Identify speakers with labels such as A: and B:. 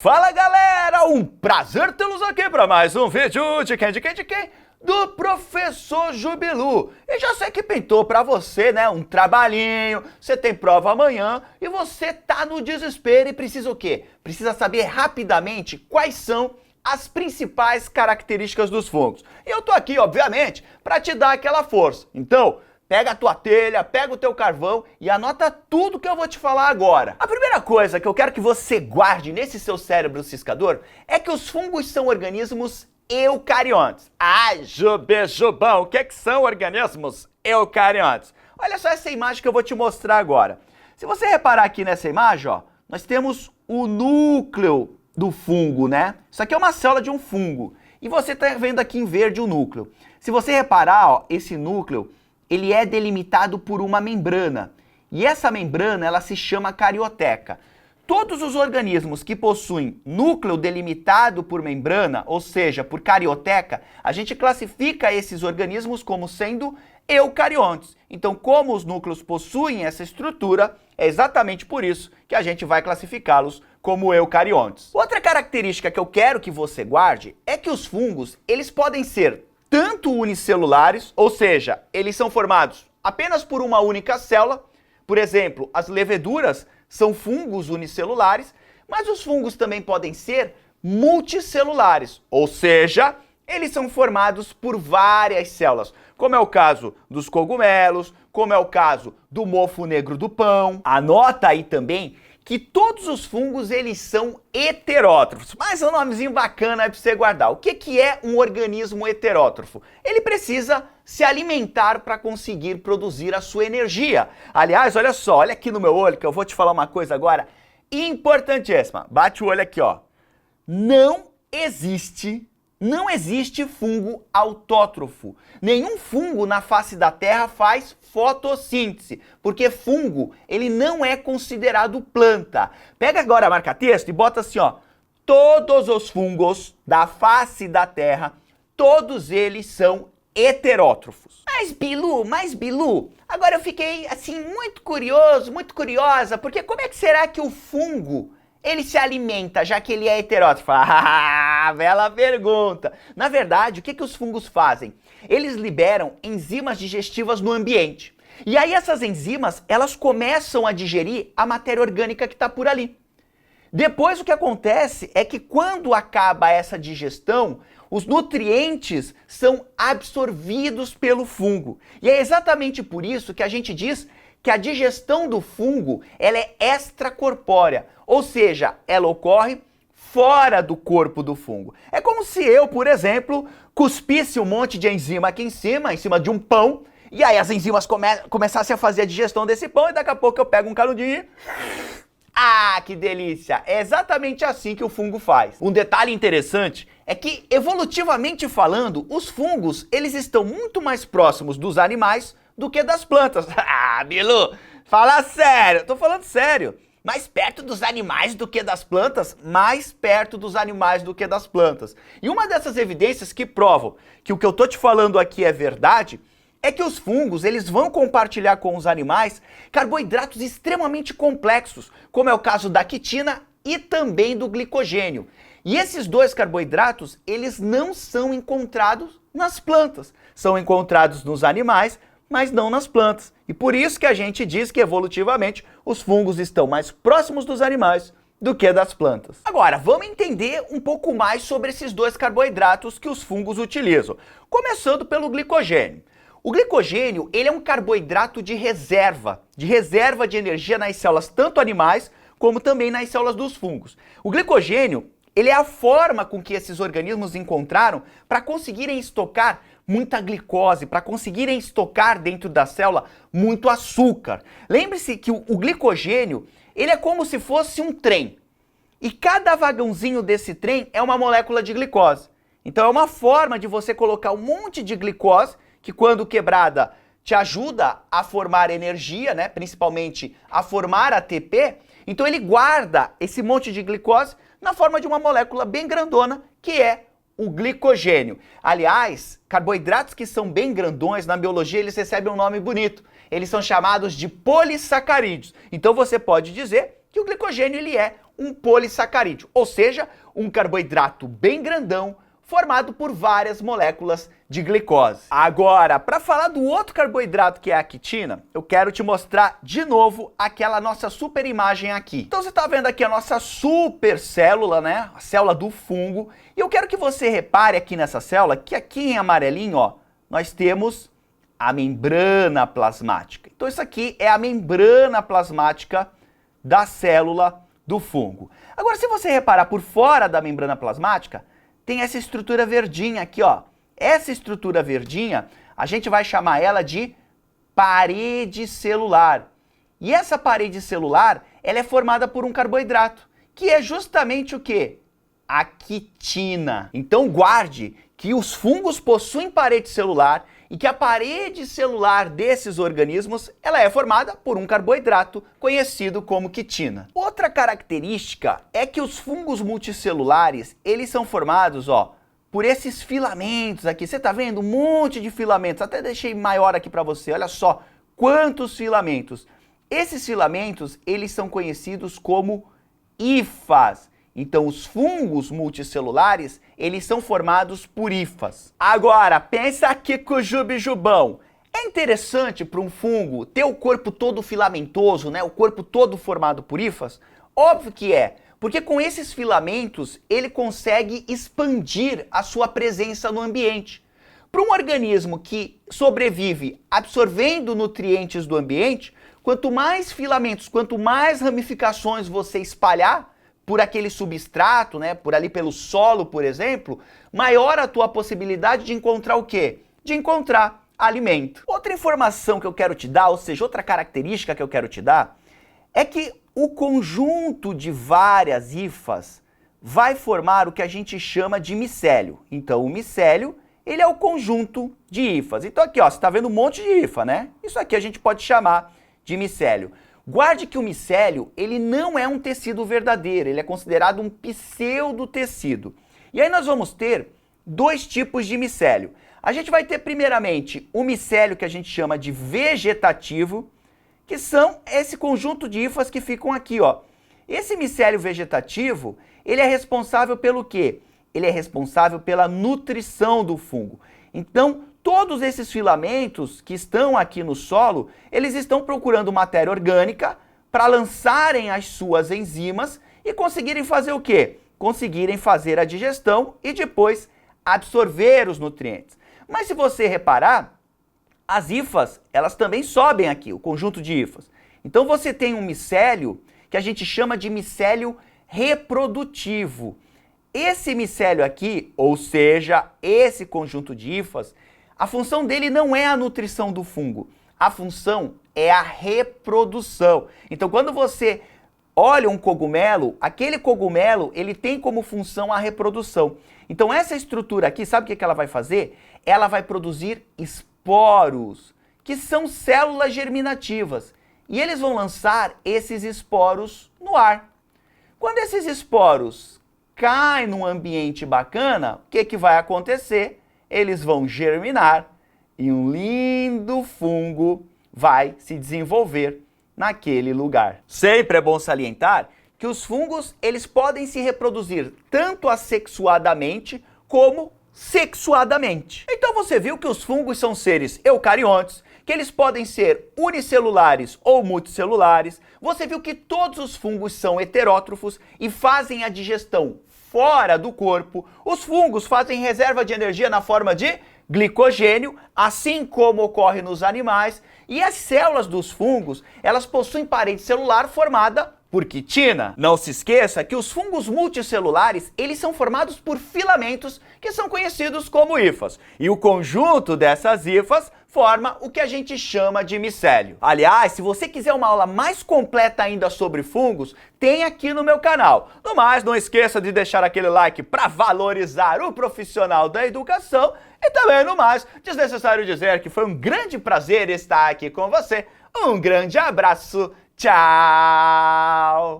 A: Fala galera, um prazer tê-los aqui para mais um vídeo de quem? Do Professor Jubilu. E já sei que pintou para você, né, um trabalhinho, você tem prova amanhã e você tá no desespero e precisa o quê? Precisa saber rapidamente quais são as principais características dos fungos. E eu tô aqui, obviamente, para te dar aquela força. Então, pega a tua telha, pega o teu carvão e anota tudo que eu vou te falar agora. A primeira coisa que eu quero que você guarde nesse seu cérebro ciscador é que os fungos são organismos eucariontes. Ai, Jubão, o que são organismos eucariontes? Olha só essa imagem que eu vou te mostrar agora. Se você reparar aqui nessa imagem, ó, nós temos o núcleo do fungo, né? Isso aqui é uma célula de um fungo. E você está vendo aqui em verde o núcleo. Se você reparar, ó, esse núcleo, ele é delimitado por uma membrana. E essa membrana, ela se chama carioteca. Todos os organismos que possuem núcleo delimitado por membrana, ou seja, por carioteca, a gente classifica esses organismos como sendo eucariontes. Então, como os núcleos possuem essa estrutura, é exatamente por isso que a gente vai classificá-los como eucariontes. Outra característica que eu quero que você guarde é que os fungos, eles podem ser tanto unicelulares, ou seja, eles são formados apenas por uma única célula. Por exemplo, as leveduras são fungos unicelulares, mas os fungos também podem ser multicelulares, ou seja, eles são formados por várias células, como é o caso dos cogumelos, como é o caso do mofo negro do pão. Anota aí também que todos os fungos, eles são heterótrofos. Mas é um nomezinho bacana aí para você guardar. O que é um organismo heterótrofo? Ele precisa se alimentar para conseguir produzir a sua energia. Aliás, olha só, olha aqui no meu olho que eu vou te falar uma coisa agora importantíssima. Bate o olho aqui, ó. Não existe fungo autótrofo. Nenhum fungo na face da Terra faz fotossíntese, porque fungo, ele não é considerado planta. Pega agora a marca-texto e bota assim, ó. Todos os fungos da face da Terra, todos eles são heterótrofos. Mas Bilu, agora eu fiquei assim muito curioso, muito curiosa, porque como é que será que o fungo ele se alimenta, já que ele é heterótrofo? Ah, bela pergunta! Na verdade, o que os fungos fazem? Eles liberam enzimas digestivas no ambiente. E aí essas enzimas, elas começam a digerir a matéria orgânica que está por ali. Depois o que acontece é que quando acaba essa digestão, os nutrientes são absorvidos pelo fungo. E é exatamente por isso que a gente diz que a digestão do fungo ela é extracorpórea, ou seja, ela ocorre fora do corpo do fungo. É como se eu, por exemplo, cuspisse um monte de enzima aqui em cima de um pão, e aí as enzimas começassem a fazer a digestão desse pão, e daqui a pouco eu pego um canudinho e... Ah, que delícia! É exatamente assim que o fungo faz. Um detalhe interessante é que, evolutivamente falando, os fungos eles estão muito mais próximos dos animais do que das plantas. Ah, Bilu, fala sério, tô falando sério. Mais perto dos animais do que das plantas, mais perto dos animais do que das plantas. E uma dessas evidências que provam que o que eu tô te falando aqui é verdade, é que os fungos, eles vão compartilhar com os animais carboidratos extremamente complexos, como é o caso da quitina e também do glicogênio. E esses dois carboidratos, eles não são encontrados nas plantas, são encontrados nos animais, mas não nas plantas. E por isso que a gente diz que evolutivamente os fungos estão mais próximos dos animais do que das plantas. Agora, vamos entender um pouco mais sobre esses dois carboidratos que os fungos utilizam, começando pelo glicogênio. O glicogênio, ele é um carboidrato de reserva de energia nas células tanto animais como também nas células dos fungos. O glicogênio, ele é a forma com que esses organismos encontraram para conseguirem estocar muita glicose, para conseguirem estocar dentro da célula muito açúcar. Lembre-se que o glicogênio, ele é como se fosse um trem. E cada vagãozinho desse trem é uma molécula de glicose. Então é uma forma de você colocar um monte de glicose, que quando quebrada te ajuda a formar energia, né? Principalmente a formar ATP. Então ele guarda esse monte de glicose na forma de uma molécula bem grandona, que é o glicogênio. Aliás, carboidratos que são bem grandões, na biologia eles recebem um nome bonito. Eles são chamados de polissacarídeos. Então você pode dizer que o glicogênio ele é um polissacarídeo, ou seja, um carboidrato bem grandão, formado por várias moléculas de glicose. Agora, para falar do outro carboidrato que é a quitina, eu quero te mostrar de novo aquela nossa super imagem aqui. Então você está vendo aqui a nossa super célula, né? A célula do fungo. E eu quero que você repare aqui nessa célula que aqui em amarelinho, ó, nós temos a membrana plasmática. Então isso aqui é a membrana plasmática da célula do fungo. Agora, se você reparar por fora da membrana plasmática, tem essa estrutura verdinha aqui, ó. Essa estrutura verdinha, a gente vai chamar ela de parede celular. E essa parede celular, ela é formada por um carboidrato, que é justamente o quê? A quitina. Então guarde que os fungos possuem parede celular e que a parede celular desses organismos, ela é formada por um carboidrato conhecido como quitina. Outra característica é que os fungos multicelulares, eles são formados, ó, por esses filamentos aqui. Você tá vendo? Um monte de filamentos. Até deixei maior aqui para você. Olha só quantos filamentos. Esses filamentos, eles são conhecidos como hifas. Então, os fungos multicelulares, eles são formados por hifas. Agora, pensa aqui com o jubijubão. É interessante para um fungo ter o corpo todo filamentoso, né? O corpo todo formado por hifas? Óbvio que é, porque com esses filamentos, ele consegue expandir a sua presença no ambiente. Para um organismo que sobrevive absorvendo nutrientes do ambiente, quanto mais filamentos, quanto mais ramificações você espalhar, por aquele substrato, né, por ali pelo solo, por exemplo, maior a tua possibilidade de encontrar o quê? De encontrar alimento. Outra informação que eu quero te dar, ou seja, outra característica que eu quero te dar, é que o conjunto de várias hifas vai formar o que a gente chama de micélio. Então, o micélio, ele é o conjunto de hifas. Então aqui, ó, você está vendo um monte de hifa, né? Isso aqui a gente pode chamar de micélio. Guarde que o micélio, ele não é um tecido verdadeiro, ele é considerado um pseudotecido. E aí nós vamos ter dois tipos de micélio. A gente vai ter primeiramente o micélio que a gente chama de vegetativo, que são esse conjunto de hifas que ficam aqui, ó. Esse micélio vegetativo, ele é responsável pelo quê? Ele é responsável pela nutrição do fungo. Então, todos esses filamentos que estão aqui no solo, eles estão procurando matéria orgânica para lançarem as suas enzimas e conseguirem fazer o quê? Conseguirem fazer a digestão e depois absorver os nutrientes. Mas se você reparar, as hifas, elas também sobem aqui, o conjunto de hifas. Então você tem um micélio que a gente chama de micélio reprodutivo. Esse micélio aqui, ou seja, esse conjunto de hifas, a função dele não é a nutrição do fungo, a função é a reprodução. Então, quando você olha um cogumelo, aquele cogumelo, ele tem como função a reprodução. Então, essa estrutura aqui, sabe o que ela vai fazer? Ela vai produzir esporos, que são células germinativas. E eles vão lançar esses esporos no ar. Quando esses esporos caem num ambiente bacana, o que vai acontecer? Eles vão germinar e um lindo fungo vai se desenvolver naquele lugar. Sempre é bom salientar que os fungos, eles podem se reproduzir tanto assexuadamente como sexuadamente. Então você viu que os fungos são seres eucariontes, que eles podem ser unicelulares ou multicelulares. Você viu que todos os fungos são heterótrofos e fazem a digestão fora do corpo. Os fungos fazem reserva de energia na forma de glicogênio, assim como ocorre nos animais. E as células dos fungos, elas possuem parede celular formada por quitina. Não se esqueça que os fungos multicelulares, eles são formados por filamentos que são conhecidos como hifas. E o conjunto dessas hifas forma o que a gente chama de micélio. Aliás, se você quiser uma aula mais completa ainda sobre fungos, tem aqui no meu canal. No mais, não esqueça de deixar aquele like para valorizar o profissional da educação. E também, no mais, desnecessário dizer que foi um grande prazer estar aqui com você. Um grande abraço. Tchau!